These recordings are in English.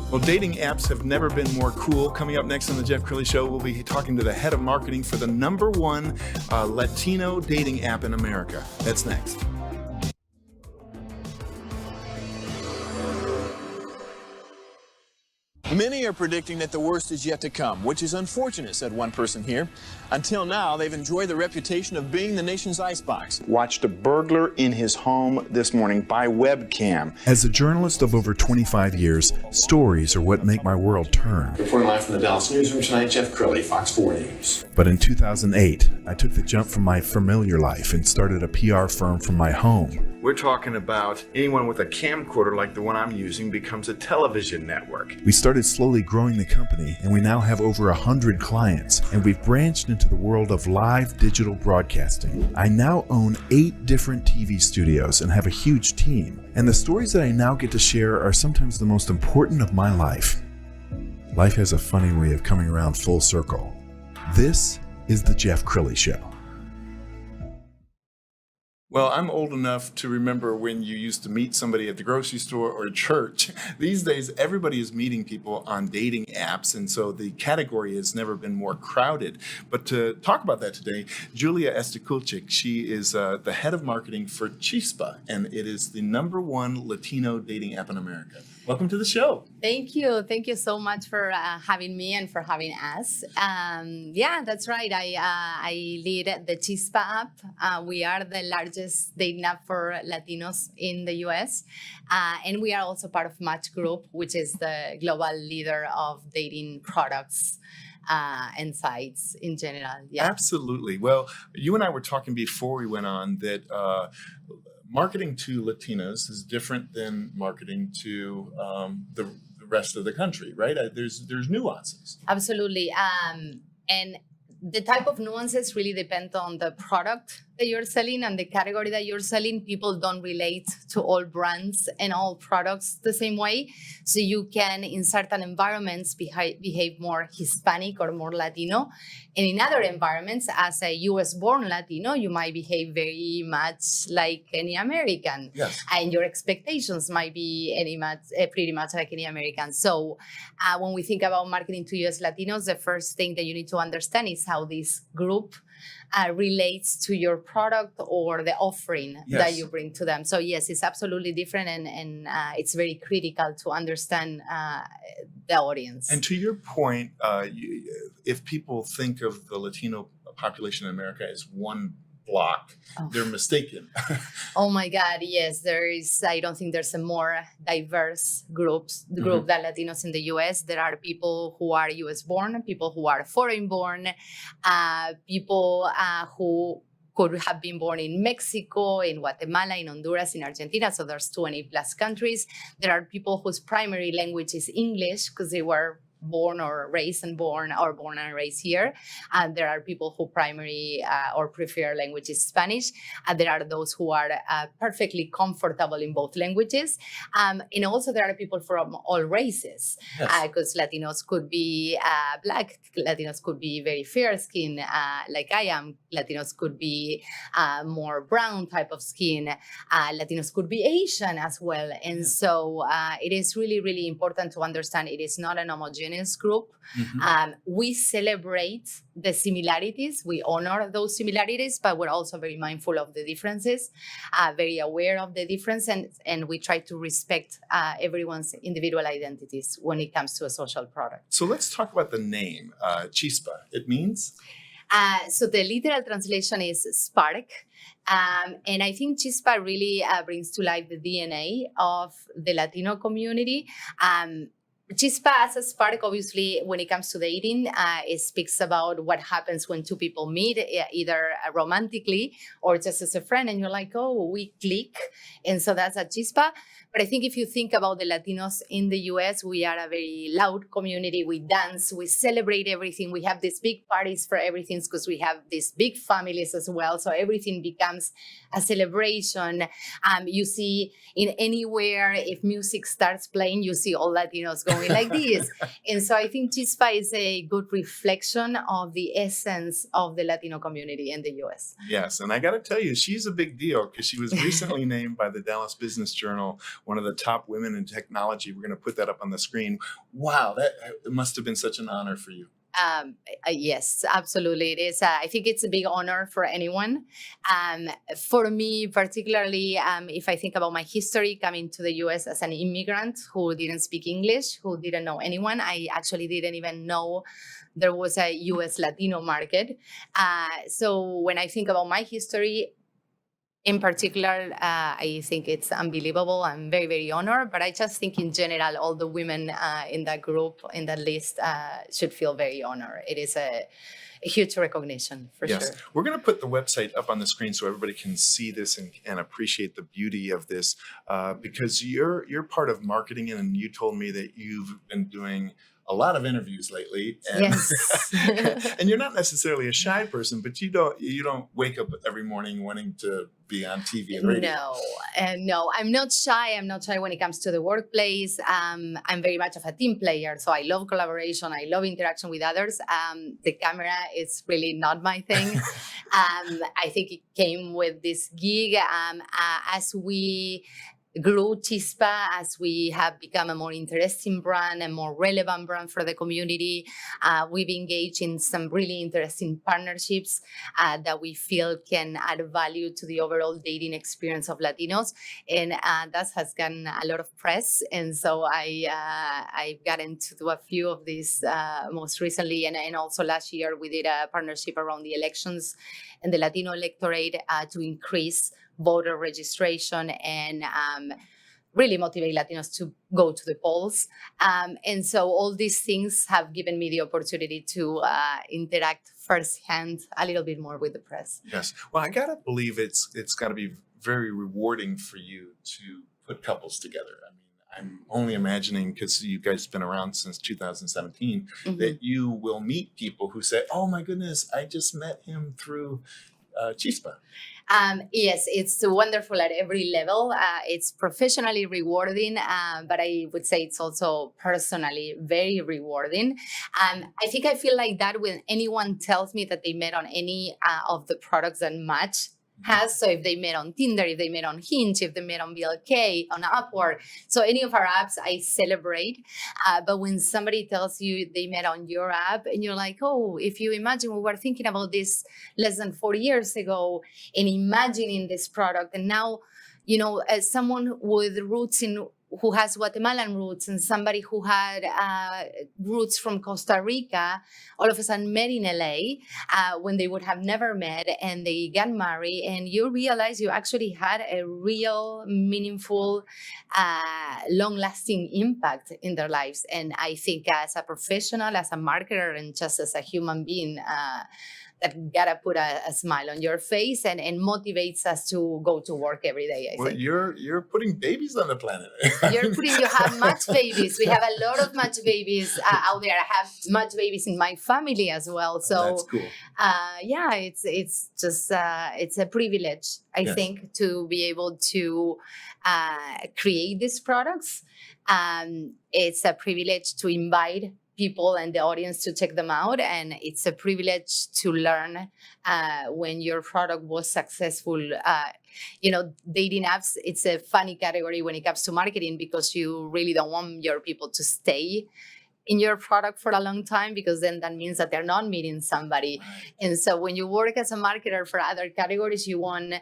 Well, dating apps have never been more cool. Coming up next on the Jeff Crilley Show, we'll be talking to the head of marketing for the #1 Latino dating app in America. That's next. Many are predicting that the worst is yet to come, which is unfortunate, said one person here. Until now, they've enjoyed the reputation of being the nation's icebox. Watched a burglar in his home this morning by webcam. As a journalist of over 25 years, stories are what make my world turn. Reporting live from the Dallas newsroom tonight, Jeff Crilley, Fox 4 News. But in 2008, I took the jump from my familiar life and started a PR firm from my home. We're talking about anyone with a camcorder like the one I'm using becomes a television network. We started slowly growing the company, and we now have over 100 clients, and we've branched into the world of live digital broadcasting. I now own 8 different TV studios and have a huge team, and the stories that I now get to share are sometimes the most important of my life. Life has a funny way of coming around full circle. This is the Jeff Crilley Show. Well, I'm old enough to remember when you used to meet somebody at the grocery store or church. These days, everybody is meeting people on dating apps, and so the category has never been more crowded. But to talk about that today, Julia Estacolchic, she is the head of marketing for Chispa, and it is the #1 Latino dating app in America. Welcome to the show. Thank you. Thank you so much for having me and for having us. Yeah, that's right. I lead the Chispa app. We are the largest dating app for Latinos in the US. And we are also part of Match Group, which is the global leader of dating products and sites in general. Yeah. Absolutely. Well, you and I were talking before we went on that marketing to Latinos is different than marketing to the rest of the country, right? There's nuances. Absolutely. And the type of nuances really depend on the product that you're selling and the category that you're selling. People don't relate to all brands and all products the same way. So you can, in certain environments, behave more Hispanic or more Latino. And in other environments, as a US-born Latino, you might behave very much like any American. Yes. And your expectations might be pretty much like any American. So when we think about marketing to US Latinos, the first thing that you need to understand is how this group relates to your product or the offering that you bring to them. So yes, it's absolutely different, and it's very critical to understand the audience. And to your point, if people think of the Latino population in America as one block, they're mistaken. Oh my God, yes, I don't think there's a more diverse group than Latinos in the US. There are people who are US born, people who are foreign born, people who could have been born in Mexico, in Guatemala, in Honduras, in Argentina. So there's 20 plus countries. There are people whose primary language is English because they were born and raised here. And there are people who primary or prefer language is Spanish. And there are those who are perfectly comfortable in both languages. And also there are people from all races, because Latinos could be Black, Latinos could be very fair skin like I am, Latinos could be more brown type of skin, Latinos could be Asian as well. And so it is really, really important to understand it is not an homogeneous group. We celebrate the similarities, we honor those similarities, but we're also very mindful of the differences, very aware of the difference, and we try to respect everyone's individual identities when it comes to a social product. So let's talk about the name, Chispa. It means? So the literal translation is spark. And I think Chispa really brings to life the DNA of the Latino community. Chispa as a spark, obviously, when it comes to dating, it speaks about what happens when two people meet, either romantically or just as a friend, and you're like, oh, we click. And so that's a Chispa. But I think if you think about the Latinos in the US, we are a very loud community. We dance, we celebrate everything. We have these big parties for everything because we have these big families as well. So everything becomes a celebration. You see in anywhere, if music starts playing, you see all Latinos going going like this. And so I think Chispa is a good reflection of the essence of the Latino community in the US. Yes, and I got to tell you, she's a big deal because she was recently named by the Dallas Business Journal one of the top women in technology. We're going to put that up on the screen. Wow, that it must have been such an honor for you. Yes, absolutely. It is. I think it's a big honor for anyone. For me, particularly, if I think about my history coming to the US as an immigrant who didn't speak English, who didn't know anyone, I actually didn't even know there was a US Latino market. So when I think about my history, in particular, I think it's unbelievable. I'm very, very honored. But I just think in general, all the women in that group, in that list, should feel very honored. It is a huge recognition, for sure. We're going to put the website up on the screen so everybody can see this and appreciate the beauty of this, because you're part of marketing, and you told me that you've been doing a lot of interviews lately, and, Yes. and you're not necessarily a shy person, but you don't wake up every morning wanting to be on TV and radio. No, I'm not shy. I'm not shy when it comes to the workplace. I'm very much of a team player, so I love collaboration. I love interaction with others. The camera is really not my thing. I think it came with this gig as we grew Chispa, as we have become a more interesting brand, a more relevant brand for the community. We've engaged in some really interesting partnerships that we feel can add value to the overall dating experience of Latinos. And that has gotten a lot of press. And so I've gotten to do a few of these most recently. And also last year, we did a partnership around the elections and the Latino electorate to increase voter registration and really motivate Latinos to go to the polls. And so all these things have given me the opportunity to interact firsthand a little bit more with the press. Yes. Well, I got to believe it's got to be very rewarding for you to put couples together. I mean, I'm only imagining, because you guys have been around since 2017, that you will meet people who say, oh my goodness, I just met him through Chispa. Yes, it's wonderful at every level. It's professionally rewarding, but I would say it's also personally very rewarding. I think I feel like that when anyone tells me that they met on any of the products that Match has. So if they met on Tinder, if they met on Hinge, if they met on BLK, on Upwork. So any of our apps, I celebrate. But when somebody tells you they met on your app and you're like, oh, if you imagine we were thinking about this less than 4 years ago and imagining this product. And now, you know, as someone with roots who has Guatemalan roots and somebody who had roots from Costa Rica, all of a sudden met in LA when they would have never met, and they got married, and you realize you actually had a real, meaningful, long-lasting impact in their lives. And I think as a professional, as a marketer, and just as a human being, that gotta put a smile on your face and motivates us to go to work every day. I think You're putting babies on the planet. you have Match babies. We have a lot of Match babies out there. I have Match babies in my family as well. So that's cool. Yeah, it's just it's a privilege, I think, to be able to create these products. It's a privilege to invite people and the audience to check them out. And it's a privilege to learn when your product was successful. You know, dating apps, it's a funny category when it comes to marketing because you really don't want your people to stay in your product for a long time, because then that means that they're not meeting somebody. Right. And so when you work as a marketer for other categories, you want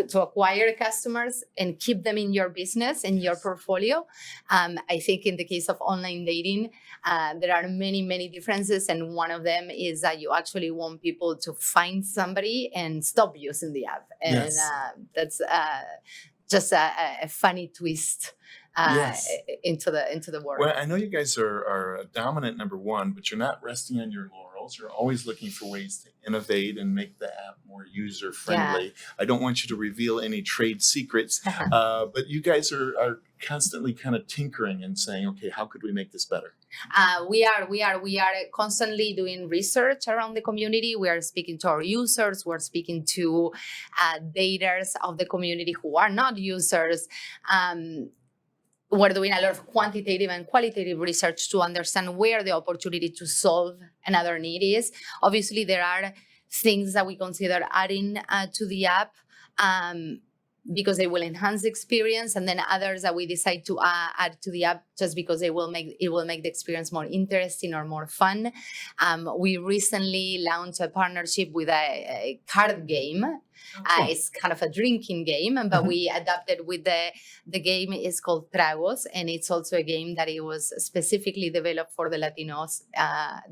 to acquire customers and keep them in your business, in your portfolio. I think in the case of online dating, there are many, many differences. And one of them is that you actually want people to find somebody and stop using the app. And that's just a funny twist into the world. Well, I know you guys are a dominant number one, but you're not resting on your laurels. You're always looking for ways to innovate and make the app more user friendly. Yeah. I don't want you to reveal any trade secrets, but you guys are constantly kind of tinkering and saying, okay, how could we make this better? We are constantly doing research around the community. We are speaking to our users. We're speaking to daters of the community who are not users. we're doing a lot of quantitative and qualitative research to understand where the opportunity to solve another need is. Obviously, there are things that we consider adding to the app because they will enhance the experience, and then others that we decide to add to the app just because it will make the experience more interesting or more fun. We recently launched a partnership with a card game. It's kind of a drinking game, but we adapted with the game is called Tragos, and it's also a game that it was specifically developed for the Latinos,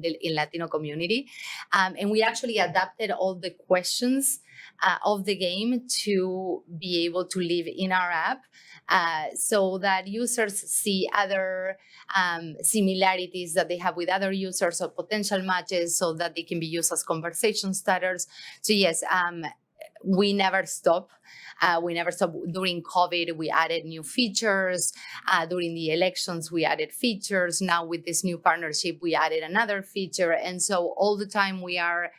in Latino community. And we actually adapted all the questions of the game to be able to live in our app, so that users see other similarities that they have with other users or potential matches, so that they can be used as conversation starters. So yes, we never stop. During COVID, we added new features. During the elections, we added features. Now with this new partnership, we added another feature. And so all the time we are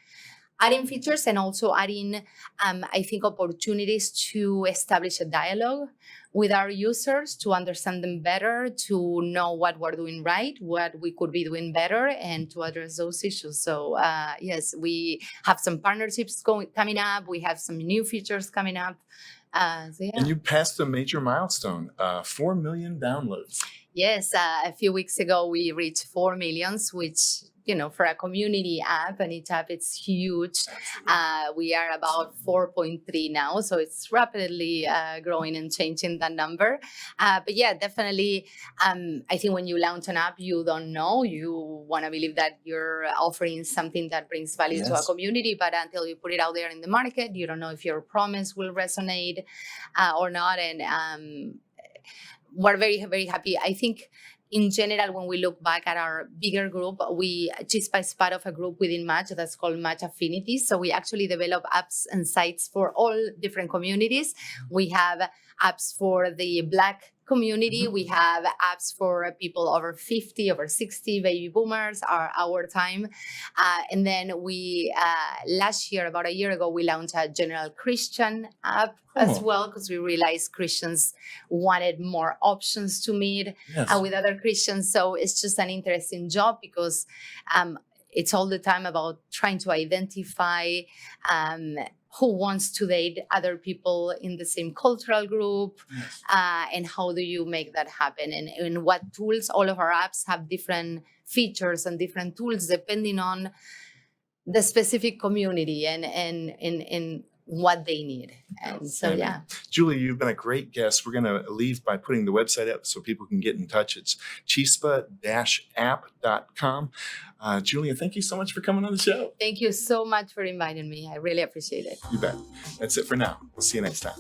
adding features and also adding, I think, opportunities to establish a dialogue with our users, to understand them better, to know what we're doing right, what we could be doing better, and to address those issues. So yes, we have some partnerships coming up. We have some new features coming up. So yeah. And you passed a major milestone, 4 million downloads. Yes, a few weeks ago, we reached 4 million, which, for a community app, and each app, it's huge. We are about 4.3 now, so it's rapidly growing and changing that number. But yeah, definitely, I think when you launch an app, you don't know. You want to believe that you're offering something that brings value to a community, but until you put it out there in the market, you don't know if your promise will resonate or not. And we're very, very happy. I think in general, when we look back at our bigger group, Chispa is part of a group within Match that's called Match Affinity. So we actually develop apps and sites for all different communities. We have apps for the Black community. We have apps for people over 50, over 60, baby boomers, our time. And then we, last year, about a year ago, we launched a general Christian app as well, because we realized Christians wanted more options to meet with other Christians. So it's just an interesting job because it's all the time about trying to identify who wants to date other people in the same cultural group, and how do you make that happen, and what tools. All of our apps have different features and different tools depending on the specific community and what they need. And so, yeah. Julia, you've been a great guest. We're going to leave by putting the website up so people can get in touch. It's chispa-app.com. Julia, thank you so much for coming on the show. Thank you so much for inviting me. I really appreciate it. You bet. That's it for now. We'll see you next time.